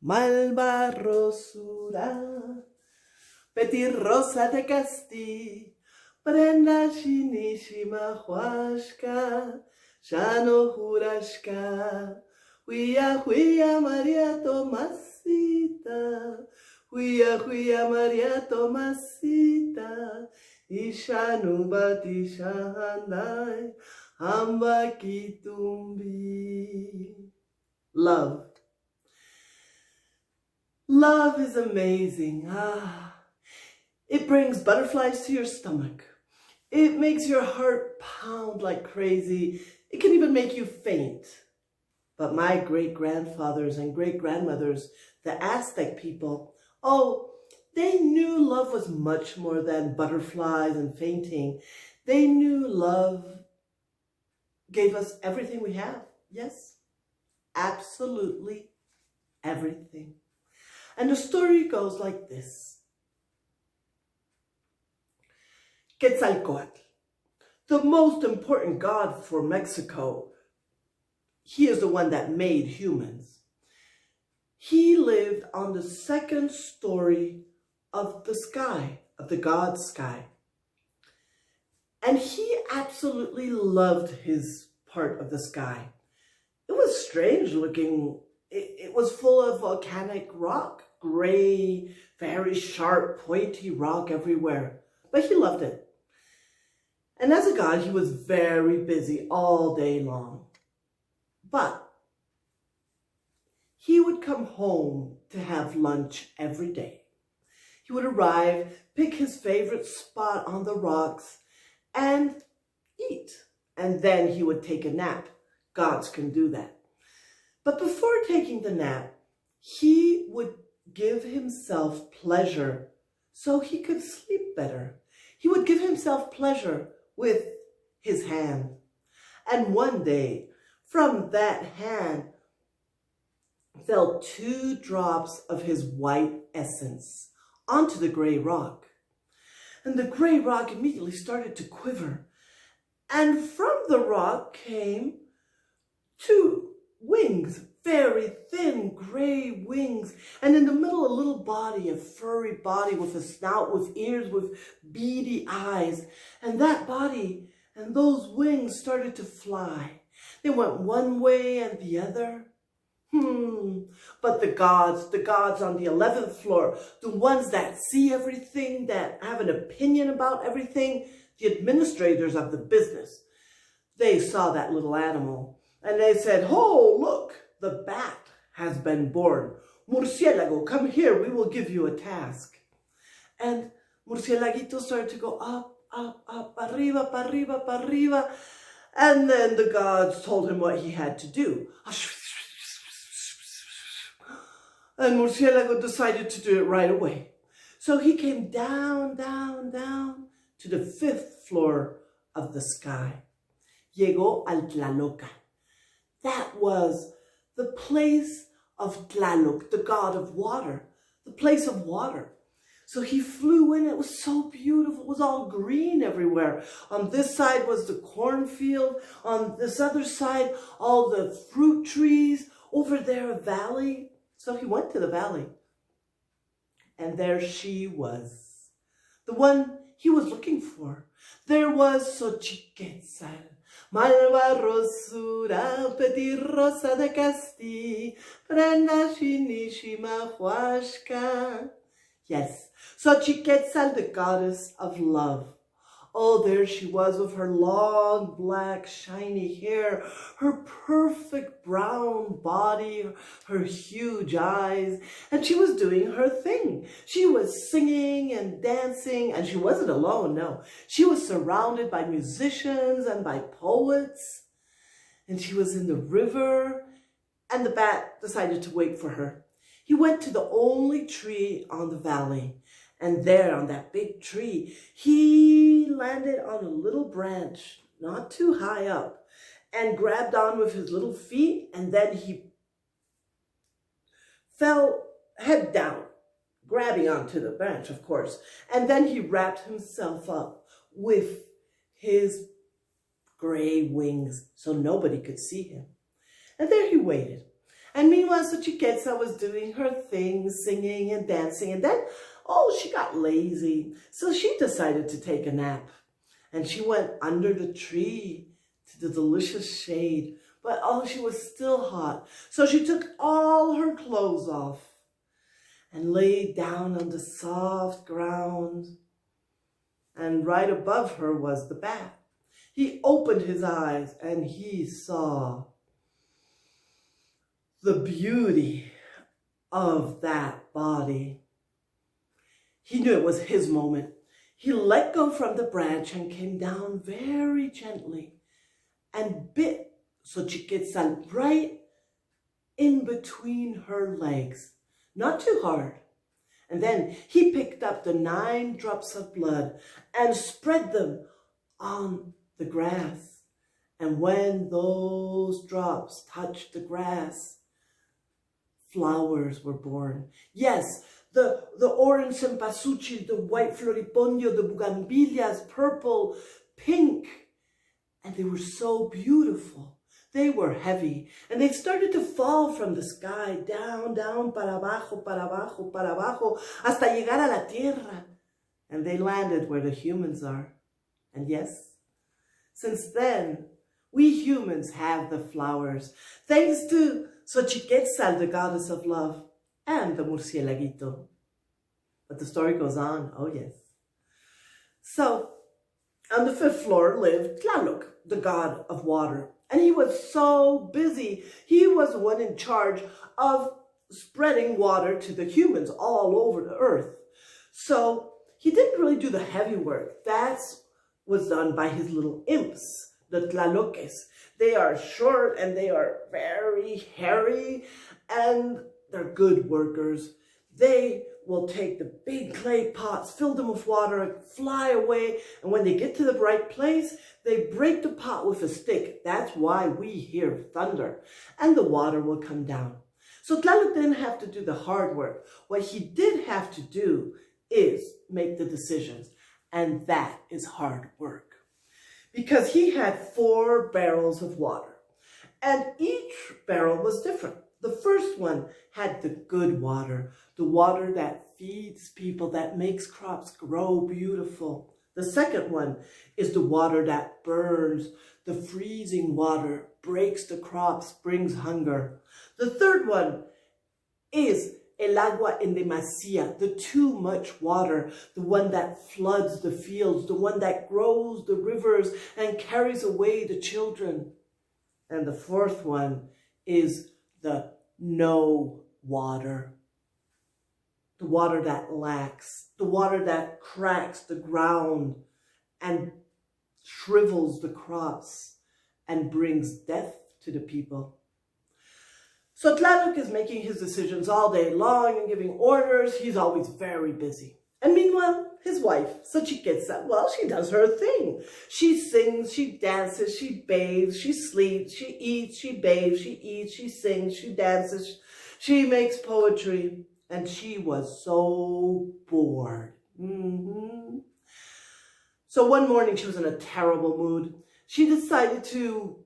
malvarrosura, petirrosa de Castí, prenda shinishima huashka, shano jurashka, huia María Tomasita, huia María Tomasita, ishanu batishandai, hamba kitumbi. Love. Love is amazing. It brings butterflies to your stomach. It makes your heart pound like crazy. It can even make you faint. But my great-grandfathers and great-grandmothers, the Aztec people, oh, they knew love was much more than butterflies and fainting. They knew love gave us everything we have. Yes, absolutely everything. And the story goes like this. Quetzalcoatl, the most important god for Mexico, he is the one that made humans. He lived on the second story of the sky, of the god's sky. And he absolutely loved his part of the sky. It was strange looking. It was full of volcanic rock, gray, very sharp, pointy rock everywhere. But he loved it. And as a god, he was very busy all day long. But he would come home to have lunch every day. He would arrive, pick his favorite spot on the rocks, and eat. And then he would take a nap. Gods can do that. But before taking the nap, he would give himself pleasure so he could sleep better. He would give himself pleasure with his hand. And one day, from that hand, fell 2 drops of his white essence onto the gray rock. And the gray rock immediately started to quiver. And from the rock came 2 wings, very thin gray wings, and in the middle a little body, a furry body with a snout, with ears, with beady eyes. And that body and those wings started to fly. They went one way and the other. But the gods on the 11th floor, the ones that see everything, that have an opinion about everything, the administrators of the business, they saw that little animal. And they said, oh, look, the bat has been born. Murciélago, come here, we will give you a task. And Murciélaguito started to go up, up, up, arriba, pa arriba, pa arriba. And then the gods told him what he had to do. And Murciélago decided to do it right away. So he came down, down, down to the 5th floor of the sky. Llegó al Tlalocan. That was the place of Tlaloc, the god of water, the place of water. So he flew in. It was so beautiful. It was all green everywhere. On this side was the cornfield. On this other side, all the fruit trees. Over there, a valley. So he went to the valley. And there she was, the one he was looking for. There was Xochiquetzal. Malvarrosura, petirrosa de Castí, prenda shinishima huashka. Yes, Xochiquetzal, the goddess of love. Oh, there she was with her long, black, shiny hair, her perfect brown body, her huge eyes, and she was doing her thing. She was singing and dancing, and she wasn't alone, no. She was surrounded by musicians and by poets, and she was in the river, and the bat decided to wait for her. He went to the only tree on the valley. And there on that big tree, he landed on a little branch, not too high up, and grabbed on with his little feet, and then he fell head down, grabbing onto the branch, of course. And then he wrapped himself up with his gray wings so nobody could see him. And there he waited. And meanwhile, Xochiquetzal was doing her thing, singing and dancing. And then, oh, she got lazy. So she decided to take a nap. And she went under the tree to the delicious shade. But, oh, she was still hot. So she took all her clothes off and laid down on the soft ground. And right above her was the bat. He opened his eyes and he saw the beauty of that body. He knew it was his moment. He let go from the branch and came down very gently and bit Xochiquetzal right in between her legs. Not too hard. And then he picked up the 9 drops of blood and spread them on the grass. And when those drops touched the grass, flowers were born. Yes, the orange cempasúchil, the white floripondio, the bugambilias, purple, pink. And they were so beautiful. They were heavy, and they started to fall from the sky, down, down, para abajo, hasta llegar a la tierra. And they landed where the humans are. And yes, since then, we humans have the flowers, thanks to Xochiquetzal, the goddess of love, and the murcielaguito. But the story goes on, oh yes. So, on the 5th floor lived Tlaloc, the god of water. And he was so busy. He was the one in charge of spreading water to the humans all over the earth. So he didn't really do the heavy work. That was done by his little imps, the Tlaloques. They are short and they are very hairy and they're good workers. They will take the big clay pots, fill them with water, and fly away. And when they get to the right place, they break the pot with a stick. That's why we hear thunder. And the water will come down. So Tlaloc didn't have to do the hard work. What he did have to do is make the decisions. And that is hard work. Because he had 4 barrels of water. And each barrel was different. The first one had the good water, the water that feeds people, that makes crops grow beautiful. The second one is the water that burns, the freezing water, breaks the crops, brings hunger. The third one is el agua en demasía, the too much water, the one that floods the fields, the one that grows the rivers and carries away the children. And the fourth one is the no water, the water that lacks, the water that cracks the ground and shrivels the crops and brings death to the people. So Tlaloc is making his decisions all day long and giving orders. He's always very busy. And meanwhile, his wife, Xochiquetzal, well, she does her thing. She sings, she dances, she bathes, she sleeps, she eats, she bathes, she eats, she sings, she dances, she makes poetry. And she was so bored. So one morning she was in a terrible mood. She decided to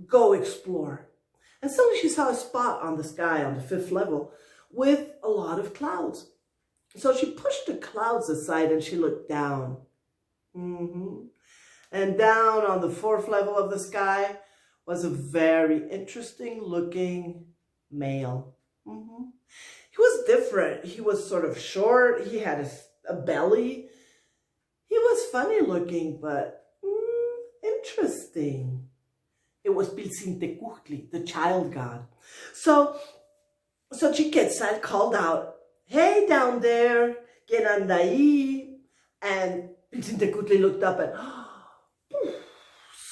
go explore. And suddenly she saw a spot on the sky on the 5th level with a lot of clouds. So she pushed the clouds aside and she looked down. And down on the 4th level of the sky was a very interesting looking male. He was different. He was sort of short. He had a belly. He was funny looking, but interesting. It was Piltzintecutli, the child god. So Xochiquetzal called out, "Hey, down there, ¿quién anda ahí?" And Piltzintecutli looked up and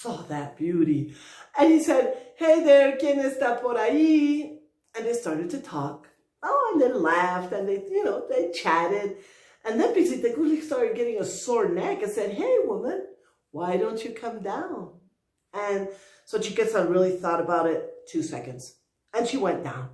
saw that beauty. And he said, "Hey there, ¿quién está por ahí?" And they started to talk. Oh, and they laughed and they chatted. And then Piltzintecutli started getting a sore neck and said, "Hey, woman, why don't you come down?" And so Xochiquetzal really thought about it 2 seconds. And she went down.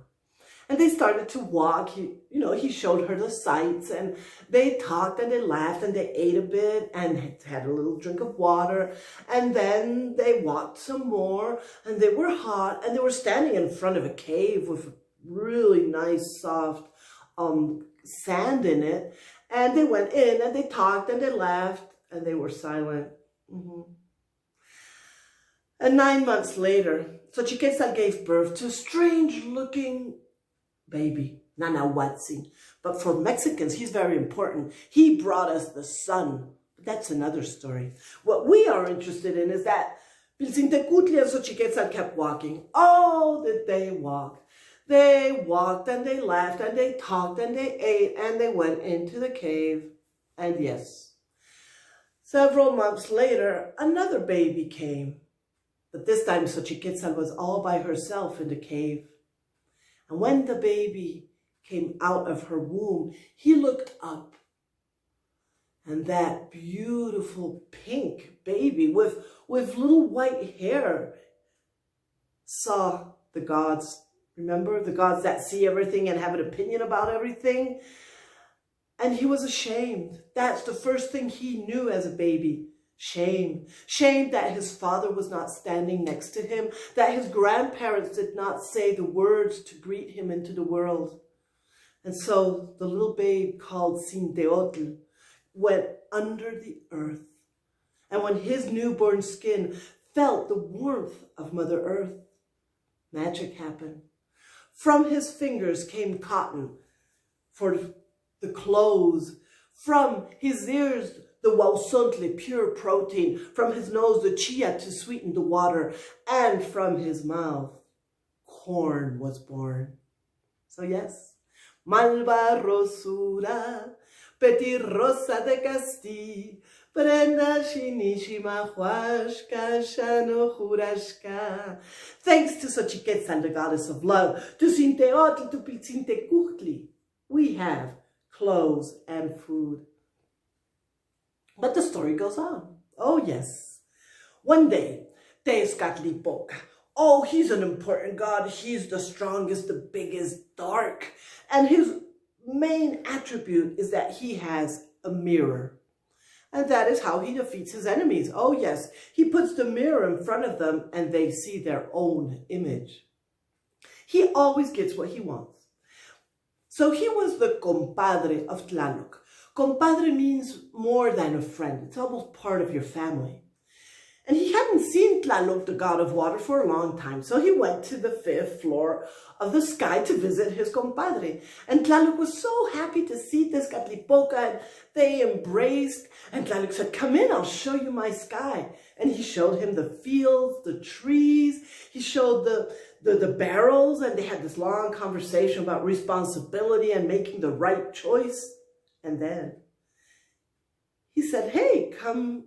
And they started to walk. He showed her the sights. And they talked and they laughed and they ate a bit and had a little drink of water. And then they walked some more. And they were hot. And they were standing in front of a cave with really nice, soft sand in it. And they went in and they talked and they laughed and they were silent. And 9 months later, Xochiquetzal gave birth to a strange-looking baby, Nanahuatzin. But for Mexicans, he's very important. He brought us the sun. That's another story. What we are interested in is that Piltzintecutli and Xochiquetzal kept walking. Oh, did they walk? They walked and they laughed and they talked and they ate and they went into the cave. And yes, several months later, another baby came. But this time, Xochiquetzal was all by herself in the cave. And when the baby came out of her womb, he looked up. And that beautiful pink baby with little white hair saw the gods. Remember, the gods that see everything and have an opinion about everything? And he was ashamed. That's the first thing he knew as a baby. Shame. Shame that his father was not standing next to him, that his grandparents did not say the words to greet him into the world. And so the little babe called Sinteotl went under the earth. And when his newborn skin felt the warmth of Mother Earth, magic happened. From his fingers came cotton for the clothes. From his ears, the wausontle, pure protein. From his nose, the chia to sweeten the water. And from his mouth, corn was born. So yes, Malva Rosura, Petit Rosa de Castille, Brenda Shinishima Huashka Shano Jurashka. Thanks to Xochiquetzal, the goddess of love, to Sinteotl, to Piltzintecutli, we have clothes and food. But the story goes on. Oh yes. One day, Tezcatlipoca. Oh, he's an important god. He's the strongest, the biggest, dark. And his main attribute is that he has a mirror. And that is how he defeats his enemies. Oh yes, he puts the mirror in front of them and they see their own image. He always gets what he wants. So he was the compadre of Tlaloc. Compadre means more than a friend. It's almost part of your family. And he hadn't seen Tlaloc, the god of water, for a long time. So he went to the 5th floor of the sky to visit his compadre. And Tlaloc was so happy to see Tezcatlipoca, and they embraced. And Tlaloc said, "Come in, I'll show you my sky." And he showed him the fields, the trees. He showed the barrels, and they had this long conversation about responsibility and making the right choice. And then he said, "Hey, come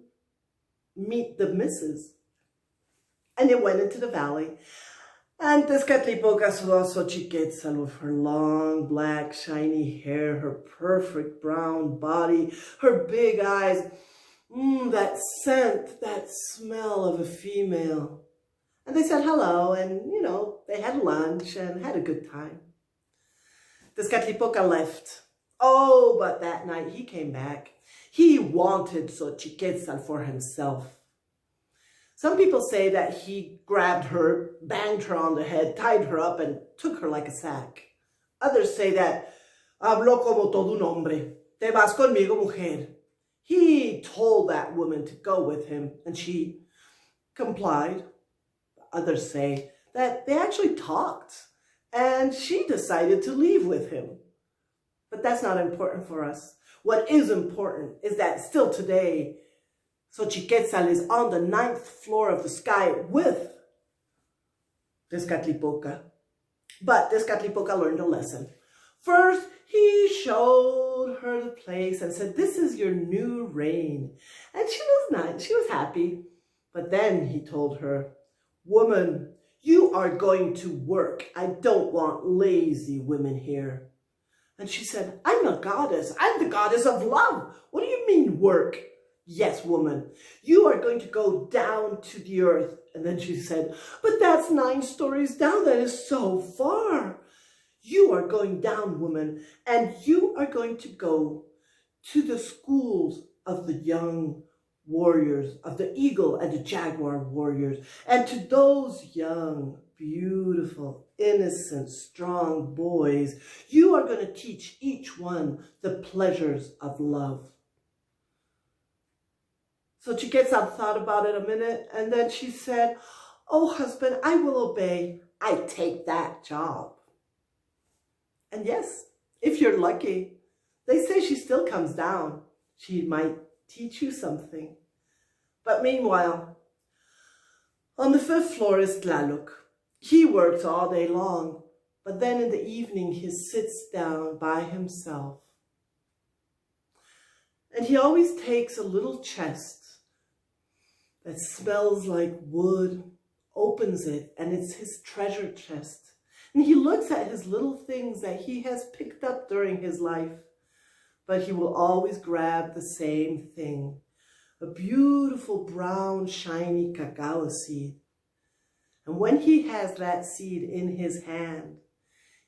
meet the missus." And they went into the valley. And Tezcatlipoca saw Xochiquetzal with her long, black, shiny hair, her perfect brown body, her big eyes, that scent, that smell of a female. And they said hello, and, they had lunch and had a good time. Tezcatlipoca left. Oh, but that night he came back. He wanted Xochiquetzal for himself. Some people say that he grabbed her, banged her on the head, tied her up, and took her like a sack. Others say that, habló como todo un hombre, te vas conmigo, mujer. He told that woman to go with him, and she complied. Others say that they actually talked, and she decided to leave with him. But that's not important for us. What is important is that still today, Xochiquetzal is on the 9th floor of the sky with Tezcatlipoca. But Tezcatlipoca learned a lesson. First, he showed her the place and said, "This is your new reign." And she was nice, she was happy. But then he told her, "Woman, you are going to work. I don't want lazy women here." And she said, "I'm a goddess. I'm the goddess of love. What do you mean work?" "Yes, woman, you are going to go down to the earth." And then she said, "But that's 9 stories down. That is so far." "You are going down, woman, and you are going to go to the schools of the young warriors, of the eagle and the jaguar warriors, and to those young, beautiful, innocent, strong boys. You are going to teach each one the pleasures of love. So Xochiquetzal thought about it a minute, and then she said, "Oh, husband, I will obey. I take that job." And yes, if you're lucky, they say she still comes down. She might teach you something. But meanwhile, on the 5th floor is Tlaloc. He works all day long, but then in the evening he sits down by himself. And he always takes a little chest that smells like wood, opens it, and it's his treasure chest. And he looks at his little things that he has picked up during his life, but he will always grab the same thing, a beautiful brown, shiny cacao seed. And when he has that seed in his hand,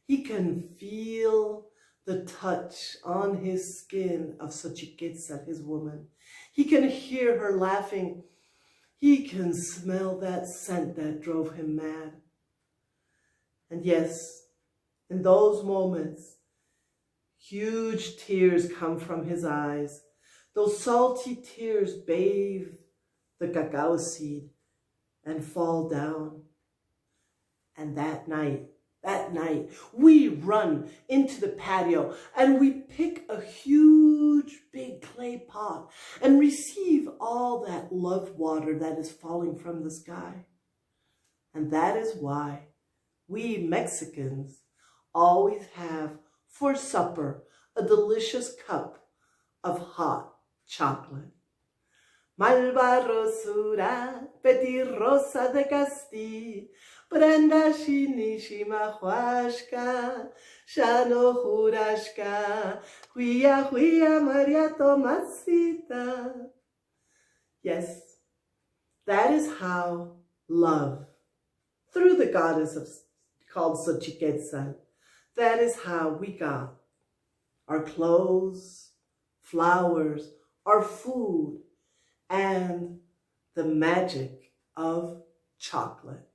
he can feel the touch on his skin of Xochiquetzal, his woman. He can hear her laughing. He can smell that scent that drove him mad. And yes, in those moments, huge tears come from his eyes. Those salty tears bathe the cacao seed and fall down. And that night, we run into the patio and we pick a huge big clay pot and receive all that love water that is falling from the sky. And that is why we Mexicans always have for supper a delicious cup of hot chocolate. Malva rosura, petit rosa de Castile, prenda shinishima huashka, shano jurashka, huia huia Maria Tomasita. Yes, that is how love, through the goddess called Xochiquetzal, that is how we got our clothes, flowers, our food, and the magic of chocolate.